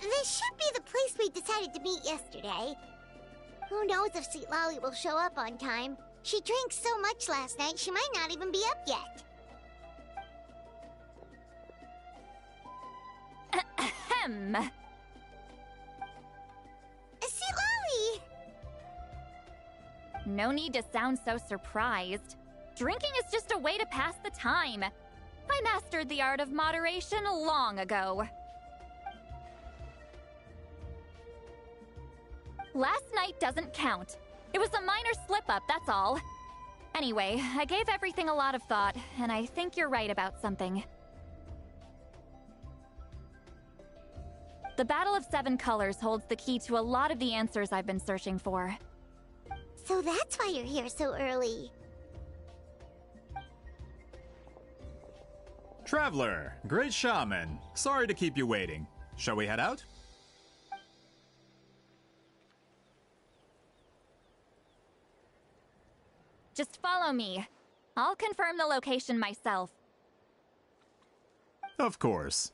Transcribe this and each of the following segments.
This should be the place we decided to meet yesterday. Who knows if Sweet Lolly will show up on time? She drank so much last night, she might not even be up yet. Ahem. Sweet Lolly! No need to sound so surprised. Drinking is just a way to pass the time. I mastered the art of moderation long ago. Last night doesn't count. It was a minor slip-up, that's all. Anyway, I gave everything a lot of thought, and I think you're right about something. The Battle of Seven Colors holds the key to a lot of the answers I've been searching for. So that's why you're here so early. Traveler, great shaman. Sorry to keep you waiting. Shall we head out? Just follow me. I'll confirm the location myself. Of course.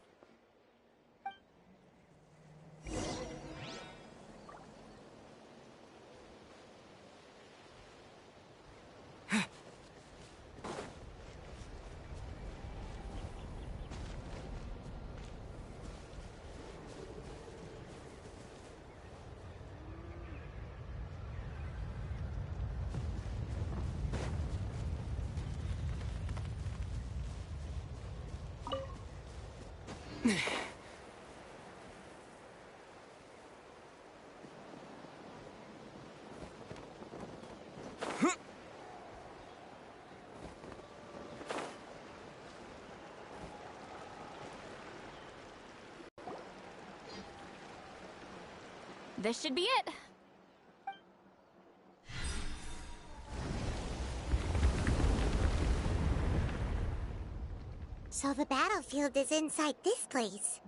This should be it. So the battlefield is inside this place.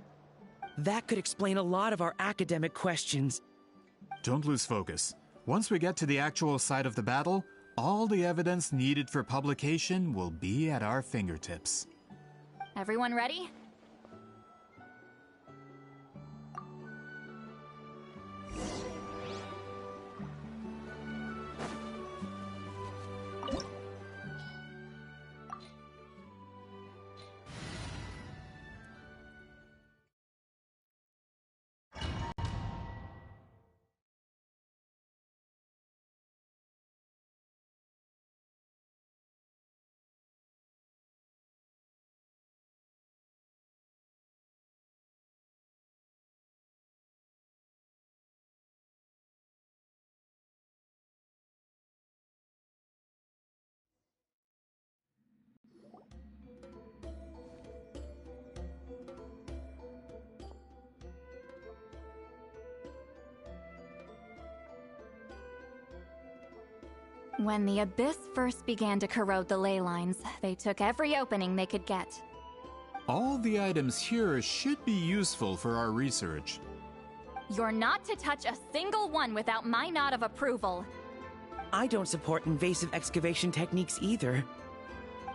That could explain a lot of our academic questions. Don't lose focus. Once we get to the actual site of the battle, all the evidence needed for publication will be at our fingertips. Everyone ready? When the Abyss first began to corrode the ley lines, they took every opening they could get. All the items here should be useful for our research. You're not to touch a single one without my nod of approval. I don't support invasive excavation techniques either.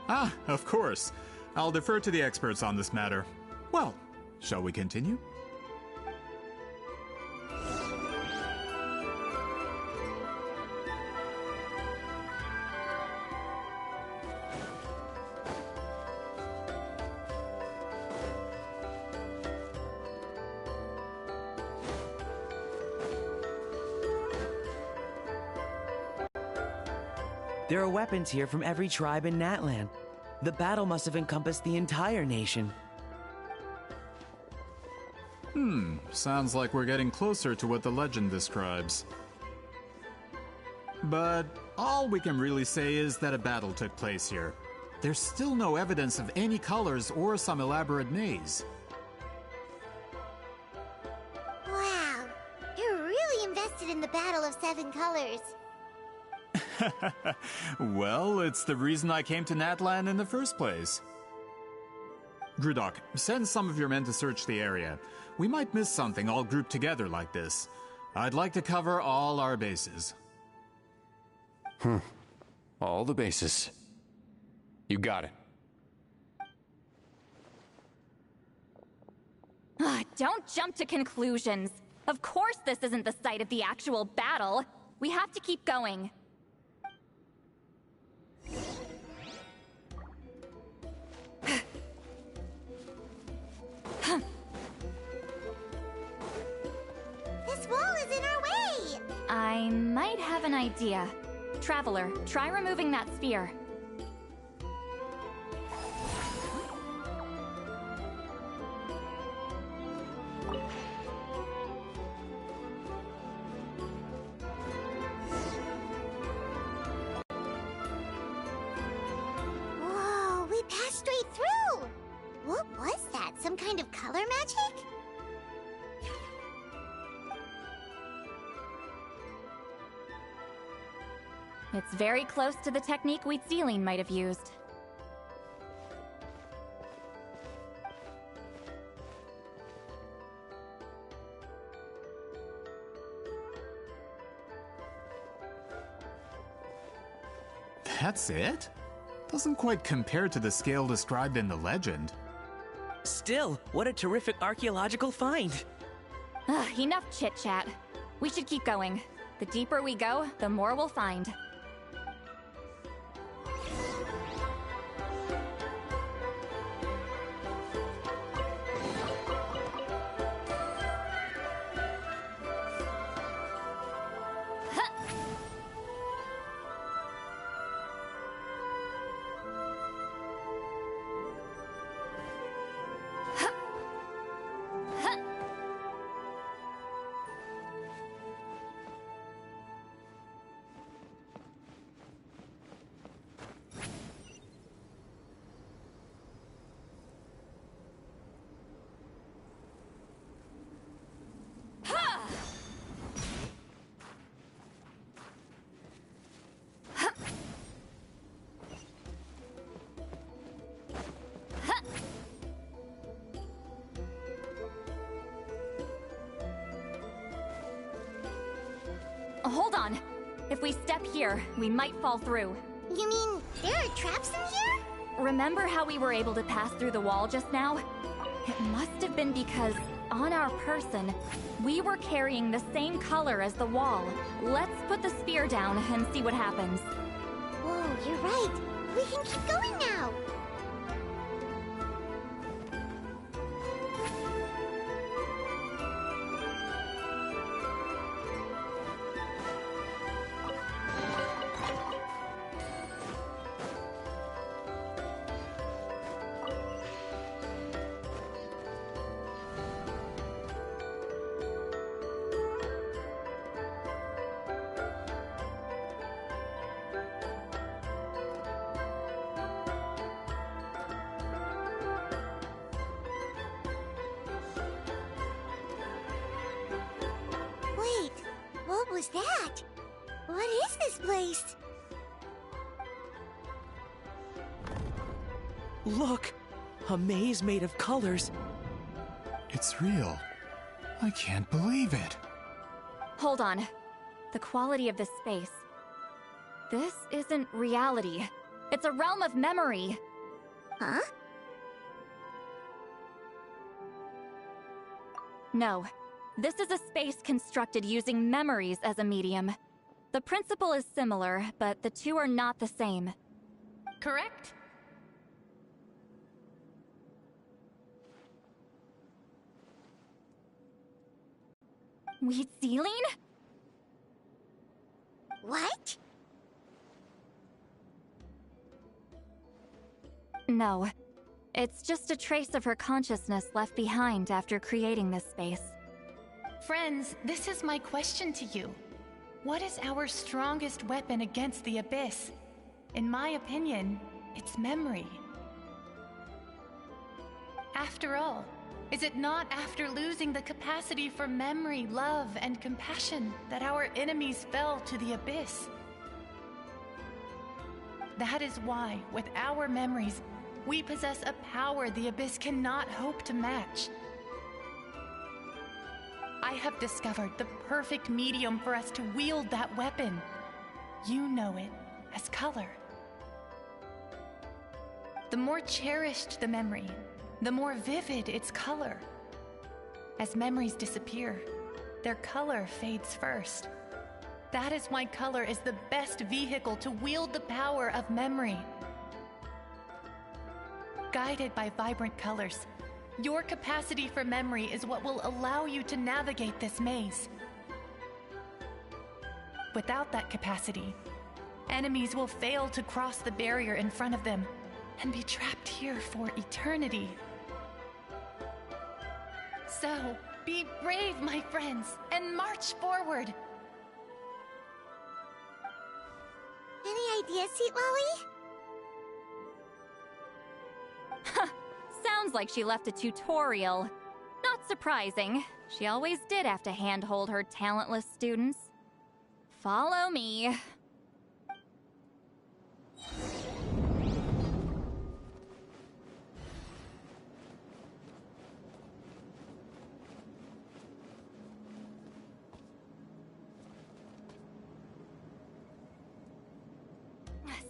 Ah, of course. I'll defer to the experts on this matter. Well, shall we continue? There are weapons here from every tribe in Natlan. The battle must have encompassed the entire nation. Sounds like we're getting closer to what the legend describes. But all we can really say is that a battle took place here. There's still no evidence of any colors or some elaborate maze. Wow, you're really invested in the Battle of Seven Colors. Well, it's the reason I came to Natlan in the first place. Grudok, send some of your men to search the area. We might miss something all grouped together like this. I'd like to cover all our bases. All the bases. You got it. Don't jump to conclusions. Of course this isn't the site of the actual battle. We have to keep going. This wall is in our way! I might have an idea. Traveler, try removing that sphere. Whoa, we passed straight through! What was that? Some kind of color magic? It's very close to the technique Wheatzealine might have used. That's it? Doesn't quite compare to the scale described in the legend. Still, what a terrific archaeological find! Enough chit-chat. We should keep going. The deeper we go, the more we'll find. Hold on. If we step here, we might fall through. You mean there are traps in here? Remember how we were able to pass through the wall just now? It must have been because, on our person, we were carrying the same color as the wall. Let's put the spear down and see what happens. Whoa, you're right. We can keep going now. Wait, what was that? What is this place? Look! A maze made of colors. It's real. I can't believe it. Hold on. The quality of this space. This isn't reality. It's a realm of memory. Huh? No. This is a space constructed using memories as a medium. The principle is similar, but the two are not the same. Correct? Wheatzealine? What? No. It's just a trace of her consciousness left behind after creating this space. Friends, this is my question to you. What is our strongest weapon against the Abyss? In my opinion, it's memory. After all, is it not after losing the capacity for memory, love, and compassion that our enemies fell to the Abyss? That is why, with our memories, we possess a power the Abyss cannot hope to match. I have discovered the perfect medium for us to wield that weapon. You know it as color. The more cherished the memory, the more vivid its color. As memories disappear, their color fades first. That is why color is the best vehicle to wield the power of memory. Guided by vibrant colors, your capacity for memory is what will allow you to navigate this maze. Without that capacity, enemies will fail to cross the barrier in front of them and be trapped here for eternity. So, be brave, my friends, and march forward! Any ideas, Sweet Lolly? Sounds like she left a tutorial. Not surprising. She always did have to handhold her talentless students. Follow me.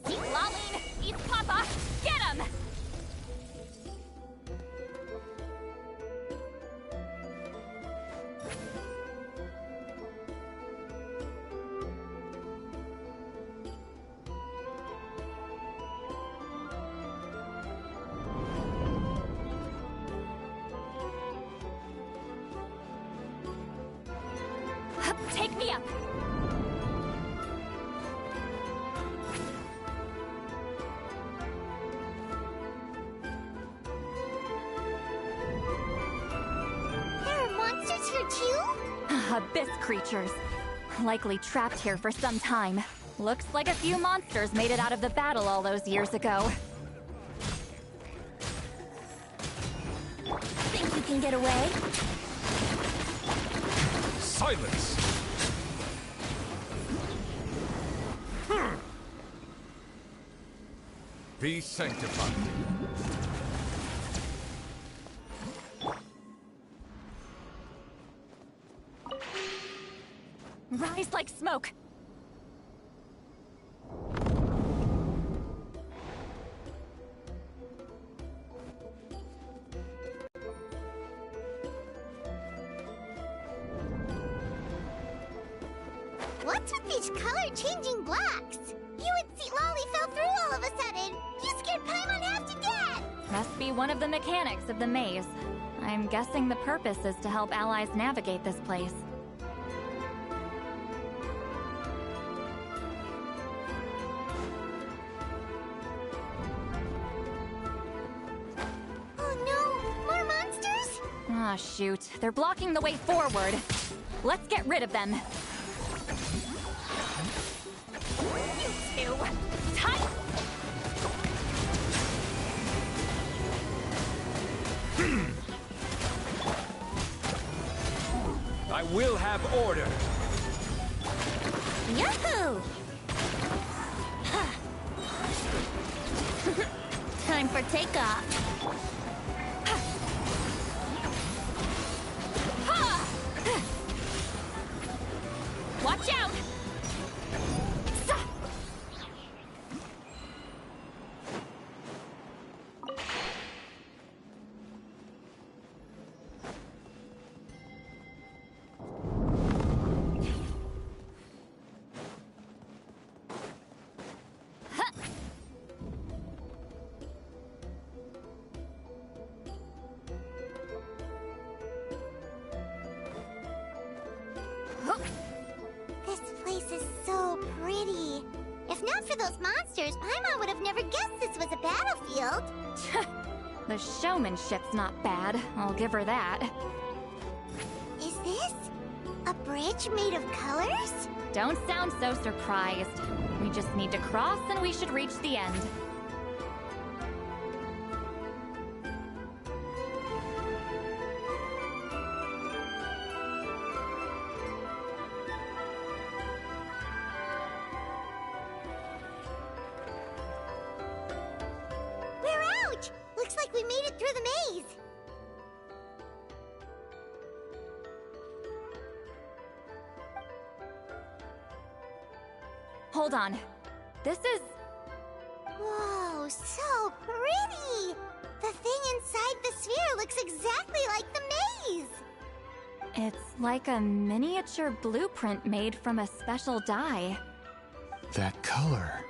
See Laline! Eat Papa! Get him! Take me up! There are monsters here too? Abyss creatures. Likely trapped here for some time. Looks like a few monsters made it out of the battle all those years ago. Think you can get away? Silence! Be sanctified. Rise like smoke! What's with these color-changing blocks? You and Sweet Lolly fell through all of a sudden. You scared Paimon half to death. Must be one of the mechanics of the maze. I'm guessing the purpose is to help allies navigate this place. Oh no, more monsters? Ah, shoot. They're blocking the way forward. Let's get rid of them. You two! Tight! I will have order. Yahoo! Time for takeoff. Watch out! This place is so pretty. If not for those monsters, Paimon would have never guessed this was a battlefield. field. The showmanship's not bad, I'll give her that. Is this a bridge made of colors? Don't sound so surprised. We just need to cross and we should reach the end. We're out! Looks like we made it through the maze. Hold on. This is... Whoa, so pretty! The thing inside the sphere looks exactly like the maze! It's like a miniature blueprint made from a special dye. That color.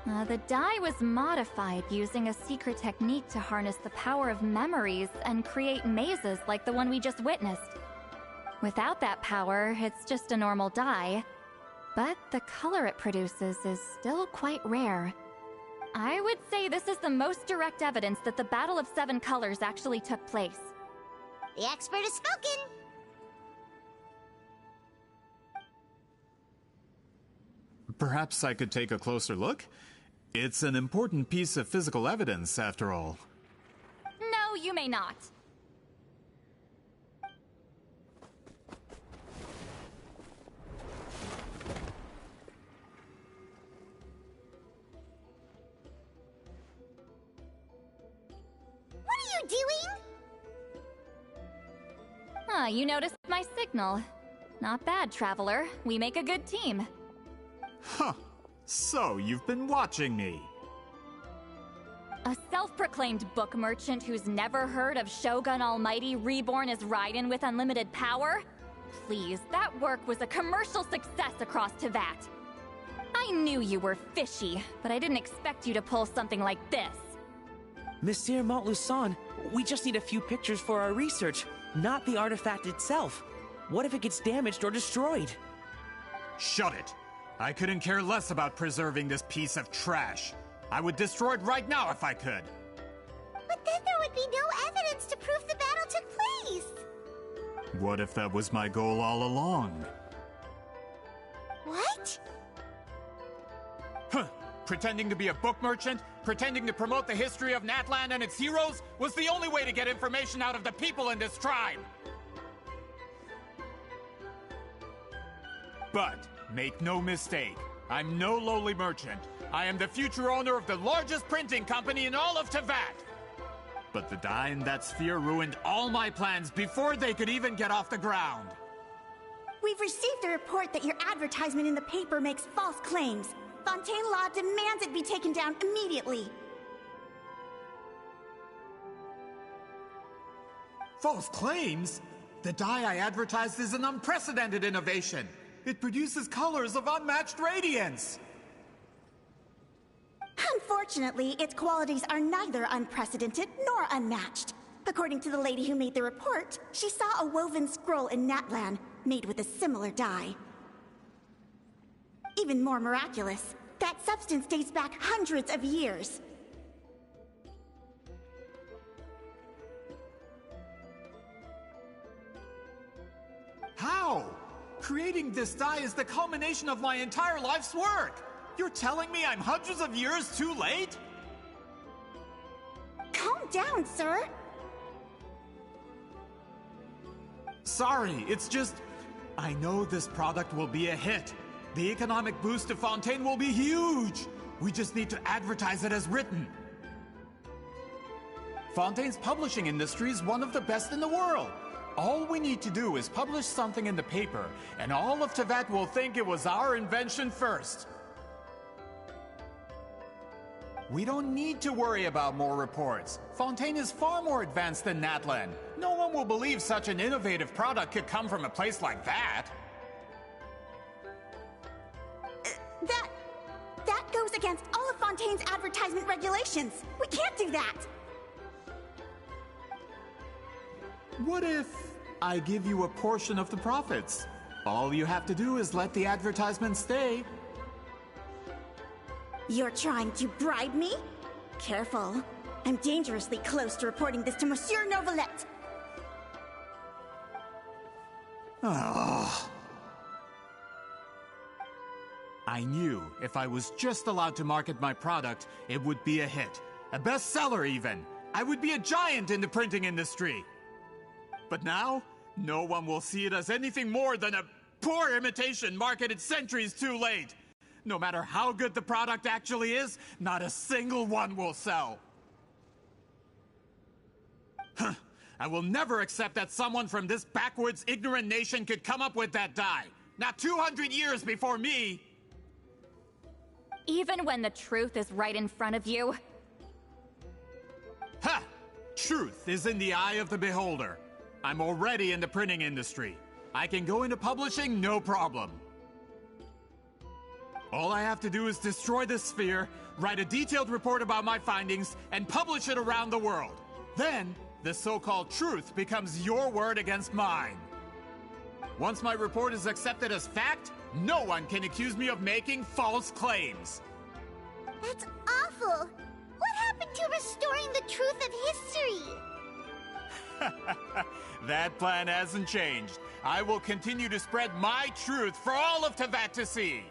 The dye was modified using a secret technique to harness the power of memories and create mazes like the one we just witnessed. Without that power, it's just a normal dye. But the color it produces is still quite rare. I would say this is the most direct evidence that the Battle of Seven Colors actually took place. The expert has spoken! Perhaps I could take a closer look? It's an important piece of physical evidence, after all. No, you may not. What are you doing? You noticed my signal. Not bad, Traveler. We make a good team. Huh. So, you've been watching me. A self-proclaimed book merchant who's never heard of Shogun Almighty reborn as Raiden with unlimited power? Please, that work was a commercial success across Teyvat. I knew you were fishy, but I didn't expect you to pull something like this. Monsieur Montluçon, we just need a few pictures for our research, not the artifact itself. What if it gets damaged or destroyed? Shut it! I couldn't care less about preserving this piece of trash. I would destroy it right now if I could. But then there would be no evidence to prove the battle took place! What if that was my goal all along? What? Huh! Pretending to be a book merchant, pretending to promote the history of Natlan and its heroes, was the only way to get information out of the people in this tribe! But, make no mistake, I'm no lowly merchant. I am the future owner of the largest printing company in all of Teyvat! But the dye in that sphere ruined all my plans before they could even get off the ground. We've received a report that your advertisement in the paper makes false claims. Fontaine Law demands it be taken down immediately. False claims? The dye I advertised is an unprecedented innovation. It produces colors of unmatched radiance. Unfortunately, its qualities are neither unprecedented nor unmatched. According to the lady who made the report, she saw a woven scroll in Natlan made with a similar dye. Even more miraculous, that substance dates back hundreds of years. How? Creating this dye is the culmination of my entire life's work! You're telling me I'm hundreds of years too late? Calm down, sir. Sorry, it's just... I know this product will be a hit. The economic boost to Fontaine will be huge! We just need to advertise it as written. Fontaine's publishing industry is one of the best in the world. All we need to do is publish something in the paper, and all of Teyvat will think it was our invention first. We don't need to worry about more reports. Fontaine is far more advanced than Natlan. No one will believe such an innovative product could come from a place like that. That goes against all of Fontaine's advertisement regulations. We can't do that. What if I give you a portion of the profits? All you have to do is let the advertisement stay. You're trying to bribe me? Careful. I'm dangerously close to reporting this to Monsieur Novelette. I knew if I was just allowed to market my product, it would be a hit. A bestseller, even. I would be a giant in the printing industry. But now, no one will see it as anything more than a poor imitation marketed centuries too late. No matter how good the product actually is, not a single one will sell. Huh. I will never accept that someone from this backwoods, ignorant nation could come up with that dye. Not 200 years before me! Even when the truth is right in front of you? Ha! Truth is in the eye of the beholder. I'm already in the printing industry. I can go into publishing, no problem. All I have to do is destroy this sphere, write a detailed report about my findings, and publish it around the world. Then, the so-called truth becomes your word against mine. Once my report is accepted as fact, no one can accuse me of making false claims. That's awful. What happened to restoring the truth of history? That plan hasn't changed. I will continue to spread my truth for all of Teyvat to see.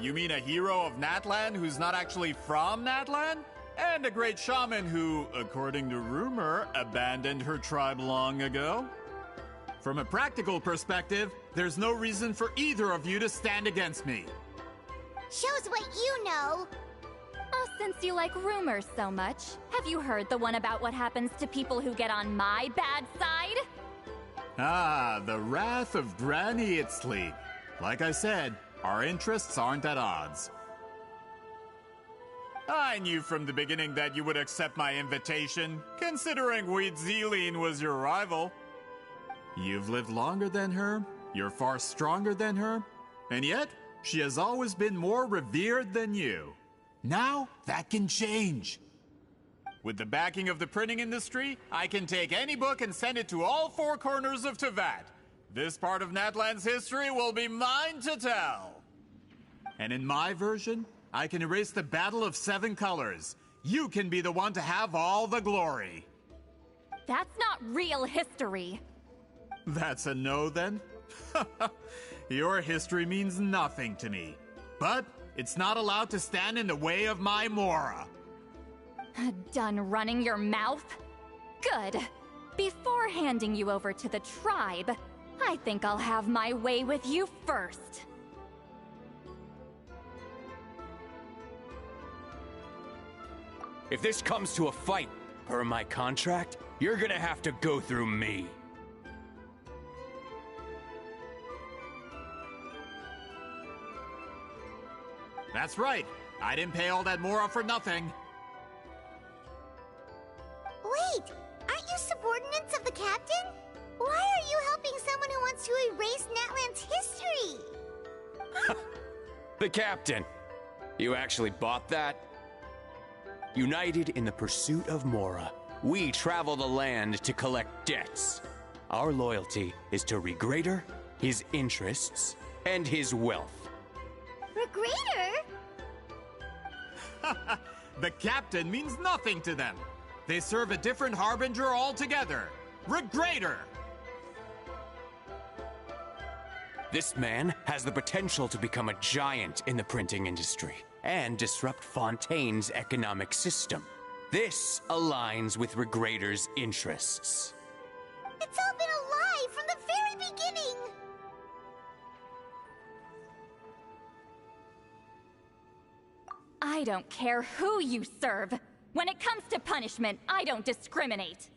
You mean a hero of Natlan who's not actually from Natlan? And a great shaman who, according to rumor, abandoned her tribe long ago? From a practical perspective, there's no reason for either of you to stand against me. Shows what you know. Oh, since you like rumors so much, have you heard the one about what happens to people who get on my bad side? Ah, the wrath of Granny Itzli. Like I said, our interests aren't at odds. I knew from the beginning that you would accept my invitation, considering Weedzeline was your rival. You've lived longer than her, you're far stronger than her, and yet, she has always been more revered than you. Now, that can change. With the backing of the printing industry, I can take any book and send it to all four corners of Teyvat. This part of Natlan's history will be mine to tell. And in my version, I can erase the Battle of Seven Colors. You can be the one to have all the glory. That's not real history. That's a no, then? Your history means nothing to me. But it's not allowed to stand in the way of my Mora. Done running your mouth? Good. Before handing you over to the tribe, I think I'll have my way with you first. If this comes to a fight, per my contract, you're gonna have to go through me. That's right. I didn't pay all that Mora for nothing. Wait, aren't you subordinates of the captain? Why are you helping someone who wants to erase Natlan's history? The captain. You actually bought that? United in the pursuit of Mora, we travel the land to collect debts. Our loyalty is to Regrader, his interests, and his wealth. Regrader? The captain means nothing to them. They serve a different harbinger altogether. Regrader! This man has the potential to become a giant in the printing industry and disrupt Fontaine's economic system. This aligns with Regrader's interests. It's all been a lie from the very beginning! I don't care who you serve. When it comes to punishment, I don't discriminate.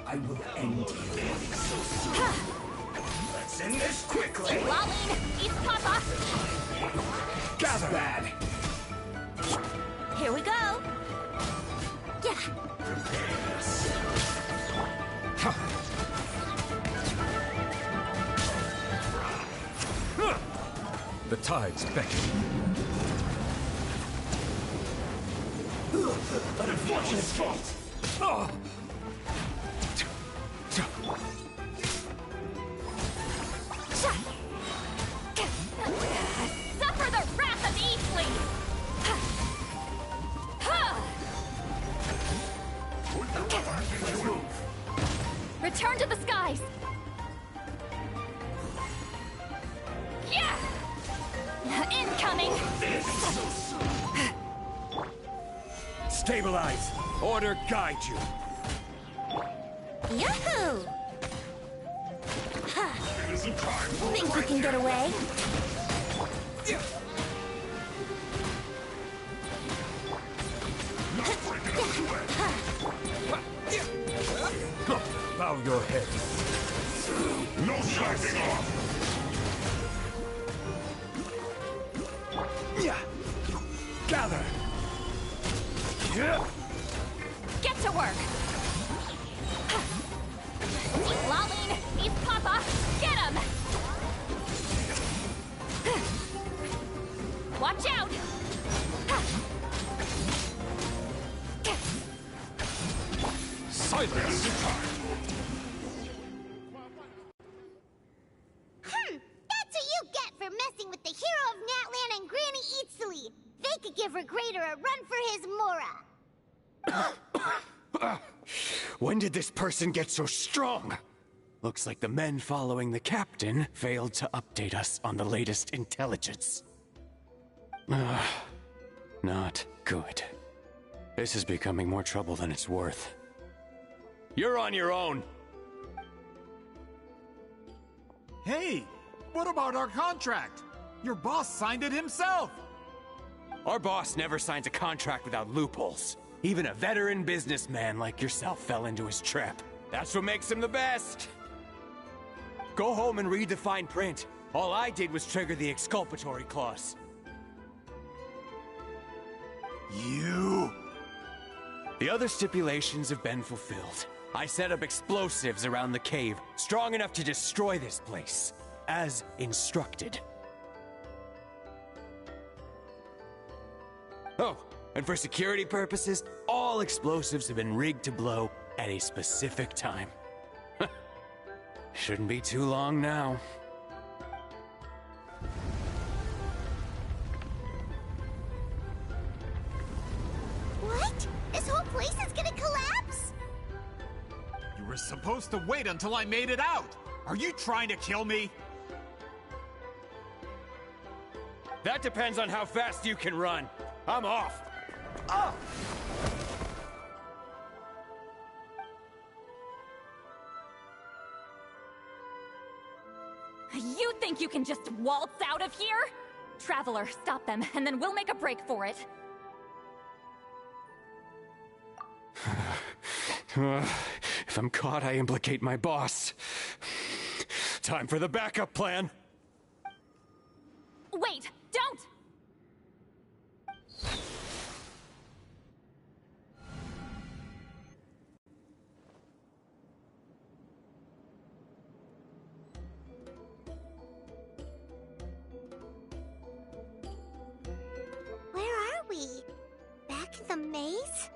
I will end you. Let's end this quickly. Laline, East Papa! Gather. Bad. Here we go! Yeah! The tide's beckoning. An unfortunate fault. Oh. Suffer the wrath of Eastleaf! Return to the skies! Yeah! Incoming! Stabilize. Order guide you. Yahoo! Think you can get away? Bow your head. No slacking off. Gather. Get to work! Laline, East Papa, get him! Watch out! Silence. That's what you get for messing training with the hero of Natlan and Granny Eatsley. They could give Regrader a run for his Mora. When did this person get so strong? Looks like the men following the captain failed to update us on the latest intelligence. Not good. This is becoming more trouble than it's worth. You're on your own! Hey, what about our contract? Your boss signed it himself! Our boss never signs a contract without loopholes. Even a veteran businessman like yourself fell into his trap. That's what makes him the best! Go home and read the fine print. All I did was trigger the exculpatory clause. You... The other stipulations have been fulfilled. I set up explosives around the cave, strong enough to destroy this place, as instructed. Oh, and for security purposes, all explosives have been rigged to blow at a specific time. Shouldn't be too long now. What? This whole place is gonna collapse? You were supposed to wait until I made it out! Are you trying to kill me? That depends on how fast you can run. I'm off. You think you can just waltz out of here? Traveler, stop them, and then we'll make a break for it. If I'm caught, I implicate my boss. Time for the backup plan. Wait, don't! Where are we? Back in the maze?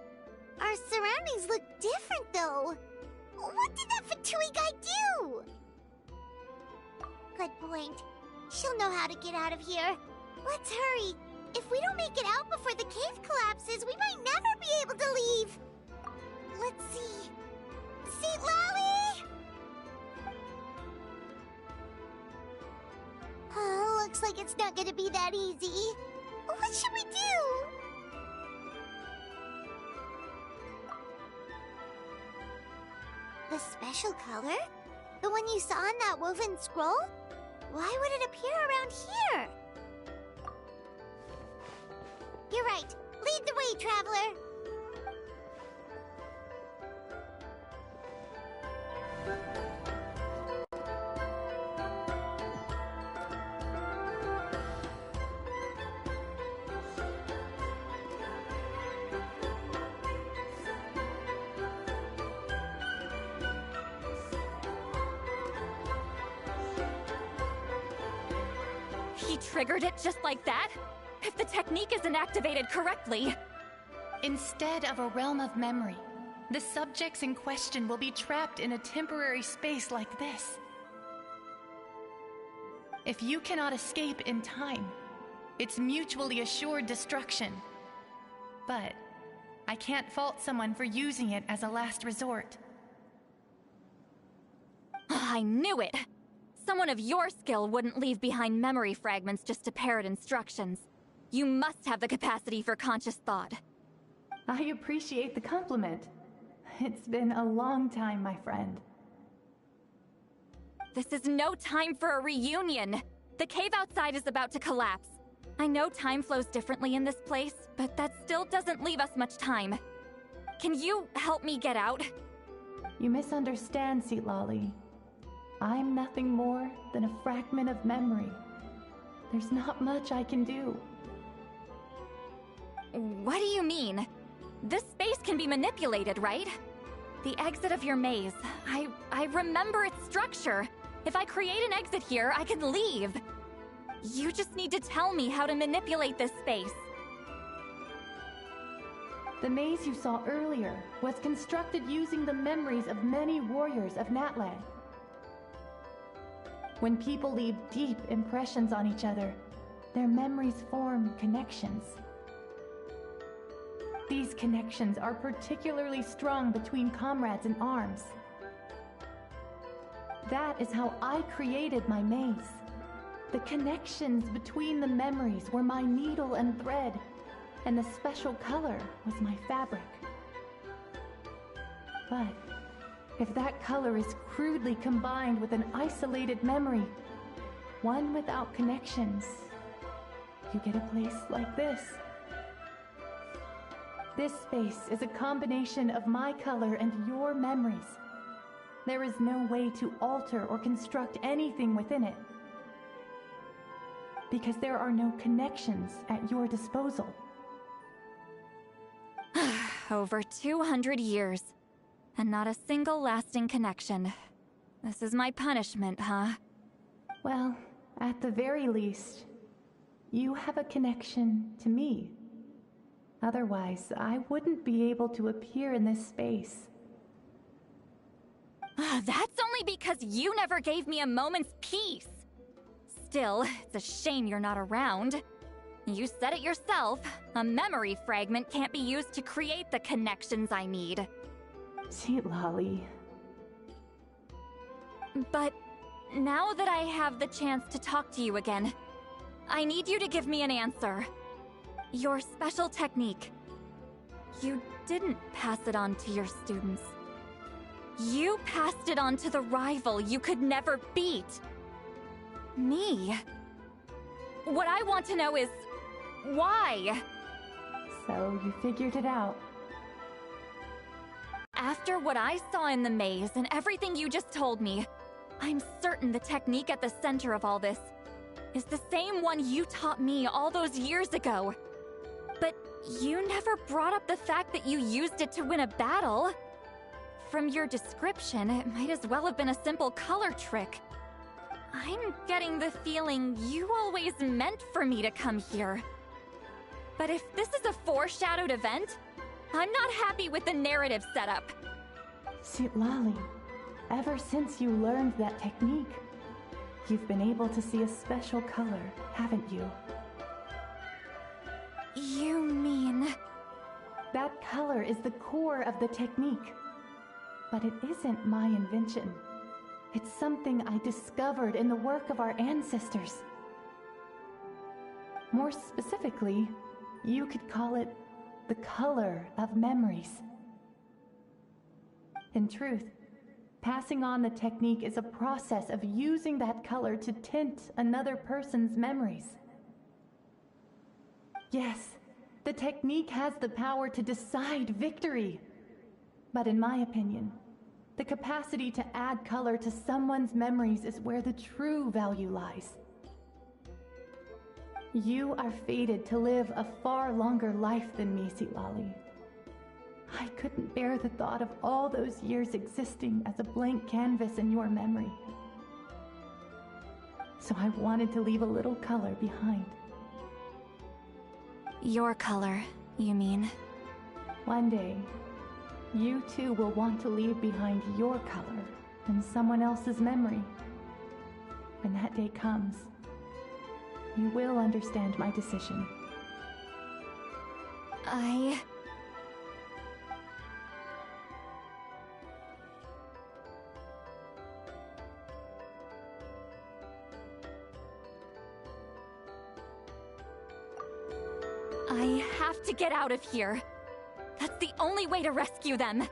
Our surroundings look different, though. What did that Fatui guy do? Good point. She'll know how to get out of here. Let's hurry. If we don't make it out before the cave collapses, we might never be able to leave. Let's see. Seat Lolly! Oh, looks like it's not gonna be that easy. What should we do? The special color? The one you saw in that woven scroll? Why would it appear around here? You're right. Lead the way, traveler. He triggered it just like that? If the technique isn't activated correctly... Instead of a realm of memory, the subjects in question will be trapped in a temporary space like this. If you cannot escape in time, it's mutually assured destruction. But I can't fault someone for using it as a last resort. I knew it! Someone of your skill wouldn't leave behind memory fragments just to parrot instructions. You must have the capacity for conscious thought. I appreciate the compliment. It's been a long time, my friend. This is no time for a reunion! The cave outside is about to collapse. I know time flows differently in this place, but that still doesn't leave us much time. Can you help me get out? You misunderstand, Lolly. I'm nothing more than a fragment of memory. There's not much I can do. What do you mean? This space can be manipulated, right? The exit of your maze. I remember its structure. If I create an exit here, I can leave. You just need to tell me how to manipulate this space. The maze you saw earlier was constructed using the memories of many warriors of Natlan. When people leave deep impressions on each other, their memories form connections. These connections are particularly strong between comrades in arms. That is how I created my maze. The connections between the memories were my needle and thread, and the special color was my fabric. But if that color is crudely combined with an isolated memory, one without connections, you get a place like this. This space is a combination of my color and your memories. There is no way to alter or construct anything within it, because there are no connections at your disposal. Over 200 years, and not a single lasting connection. This is my punishment, huh? Well, at the very least, you have a connection to me. Otherwise, I wouldn't be able to appear in this space. That's only because you never gave me a moment's peace. Still, it's a shame you're not around. You said it yourself. A memory fragment can't be used to create the connections I need. Sweet Lolly. But now that I have the chance to talk to you again, I need you to give me an answer. Your special technique. You didn't pass it on to your students. You passed it on to the rival you could never beat. Me. What I want to know is, why? So you figured it out. After what I saw in the maze and everything you just told me, I'm certain the technique at the center of all this is the same one you taught me all those years ago. But you never brought up the fact that you used it to win a battle. From your description, it might as well have been a simple color trick. I'm getting the feeling you always meant for me to come here. But if this is a foreshadowed event, I'm not happy with the narrative setup. Sweet Lolly, ever since you learned that technique, you've been able to see a special color, haven't you? You mean... That color is the core of the technique. But it isn't my invention. It's something I discovered in the work of our ancestors. More specifically, you could call it the color of memories. In truth, passing on the technique is a process of using that color to tint another person's memories. Yes, the technique has the power to decide victory. But in my opinion, the capacity to add color to someone's memories is where the true value lies. You are fated to live a far longer life than me, Sweet Lolly. I couldn't bear the thought of all those years existing as a blank canvas in your memory. So I wanted to leave a little color behind. Your color, you mean? One day, you too will want to leave behind your color in someone else's memory. When that day comes, you will understand my decision. I have to get out of here. That's the only way to rescue them.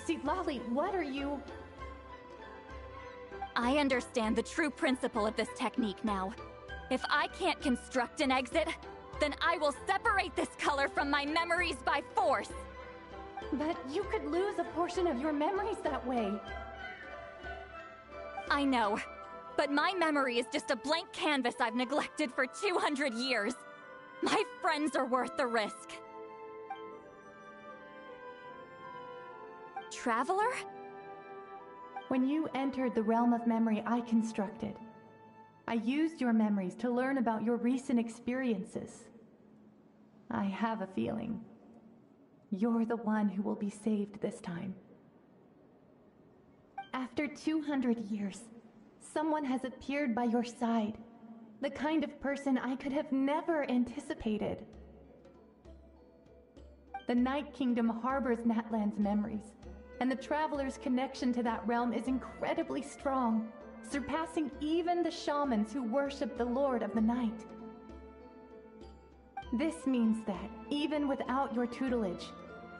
Sweet Lolly, what are you... I understand the true principle of this technique now. If I can't construct an exit, then I will separate this color from my memories by force. But you could lose a portion of your memories that way. I know, but my memory is just a blank canvas I've neglected for 200 years. My friends are worth the risk. Traveler? When you entered the realm of memory I constructed, I used your memories to learn about your recent experiences. I have a feeling you're the one who will be saved this time. After 200 years, someone has appeared by your side. The kind of person I could have never anticipated. The Night Kingdom harbors Natlan's memories, and the Traveler's connection to that realm is incredibly strong, surpassing even the shamans who worship the Lord of the Night. This means that, even without your tutelage,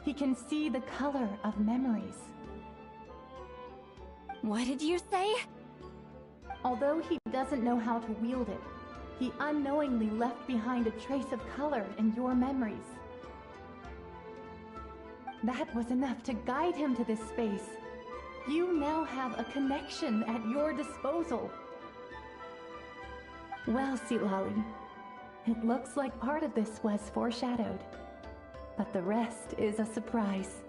he can see the color of memories. What did you say? Although he doesn't know how to wield it, he unknowingly left behind a trace of color in your memories. That was enough to guide him to this space. You now have a connection at your disposal. Well, Silali, it looks like part of this was foreshadowed, but the rest is a surprise.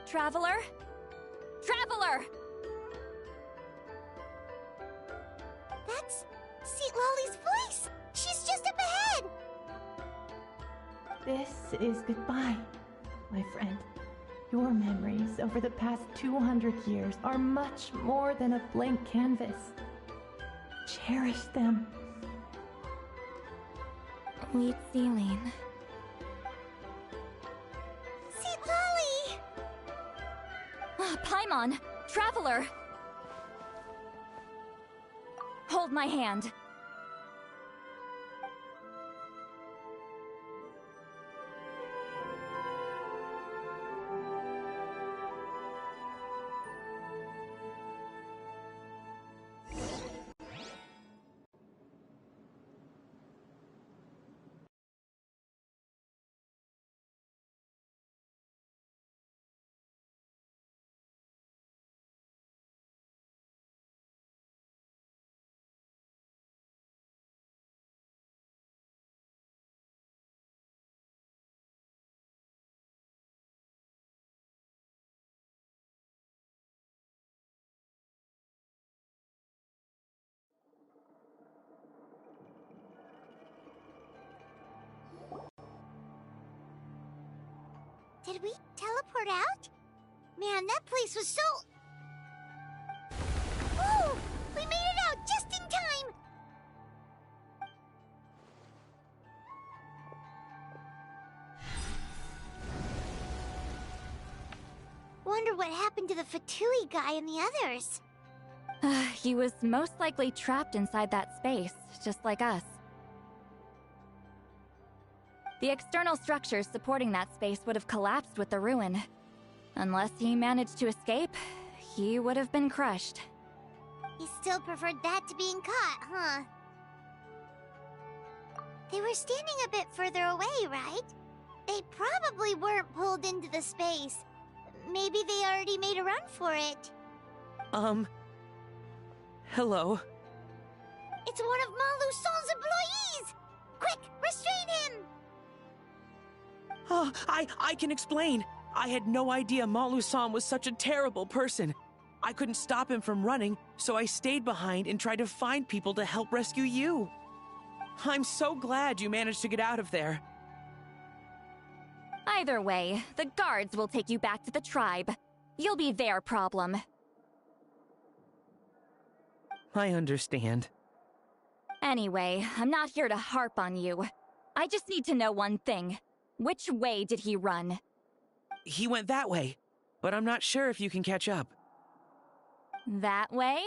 Traveler? Traveler! That's Lolly's voice! She's just up ahead! This is goodbye, my friend. Your memories over the past 200 years are much more than a blank canvas. Cherish them. Sweet Celine. Lolly! Paimon! Traveler! Hold my hand. Did we teleport out? Man, that place was so... Whoa! We made it out just in time! Wonder what happened to the Fatui guy and the others. He was most likely trapped inside that space, just like us. The external structures supporting that space would have collapsed with the ruin. Unless he managed to escape, he would have been crushed. He still preferred that to being caught, huh? They were standing a bit further away, right? They probably weren't pulled into the space. Maybe they already made a run for it. Hello? It's one of Maluson's employees! Quick, restrain him! Oh, I can explain. I had no idea Malu-san was such a terrible person. I couldn't stop him from running, so I stayed behind and tried to find people to help rescue you. I'm so glad you managed to get out of there. Either way, the guards will take you back to the tribe. You'll be their problem. I understand. Anyway, I'm not here to harp on you. I just need to know one thing. Which way did he run? He went that way, but I'm not sure if you can catch up. That way?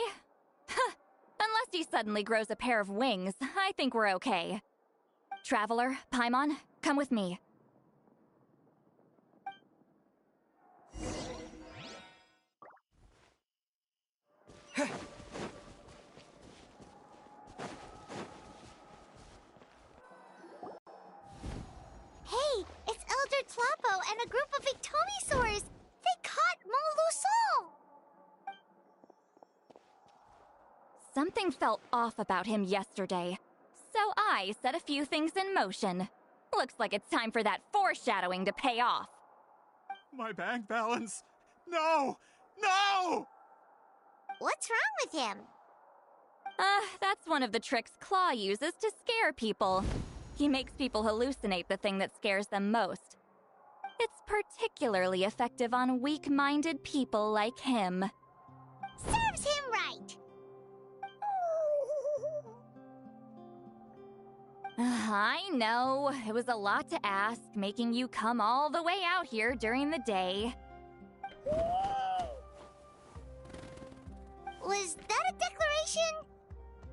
Unless he suddenly grows a pair of wings, I think we're okay. Traveler, Paimon, come with me. Hey, it's Elder Tlapo and a group of Victomisaurs! They caught Maluson! Something felt off about him yesterday, so I set a few things in motion. Looks like it's time for that foreshadowing to pay off. My bank balance! No! No! What's wrong with him? That's one of the tricks Claw uses to scare people. He makes people hallucinate the thing that scares them most. It's particularly effective on weak-minded people like him. Serves him right! I know, it was a lot to ask, making you come all the way out here during the day. Was that a declaration?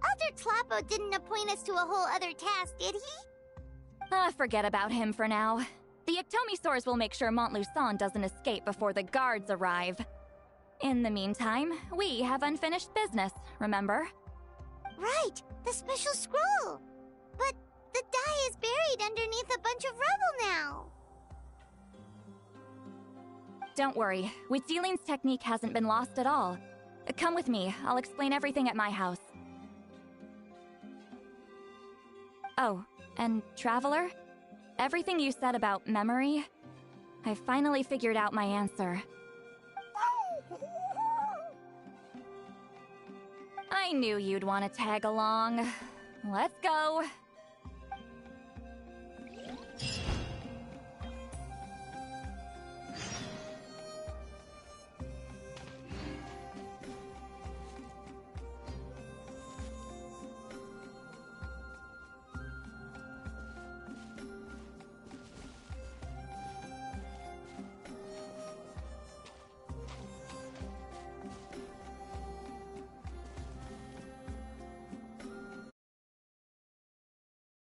Elder Tlappo didn't appoint us to a whole other task, did he? Forget about him for now. The Ectomisaurs will make sure Montluçon doesn't escape before the guards arrive. In the meantime, we have unfinished business, remember? Right, the special scroll! But the die is buried underneath a bunch of rubble now! Don't worry, Witziling's technique hasn't been lost at all. Come with me, I'll explain everything at my house. Oh, and Traveler? Everything you said about memory, I finally figured out my answer. I knew you'd want to tag along. Let's go.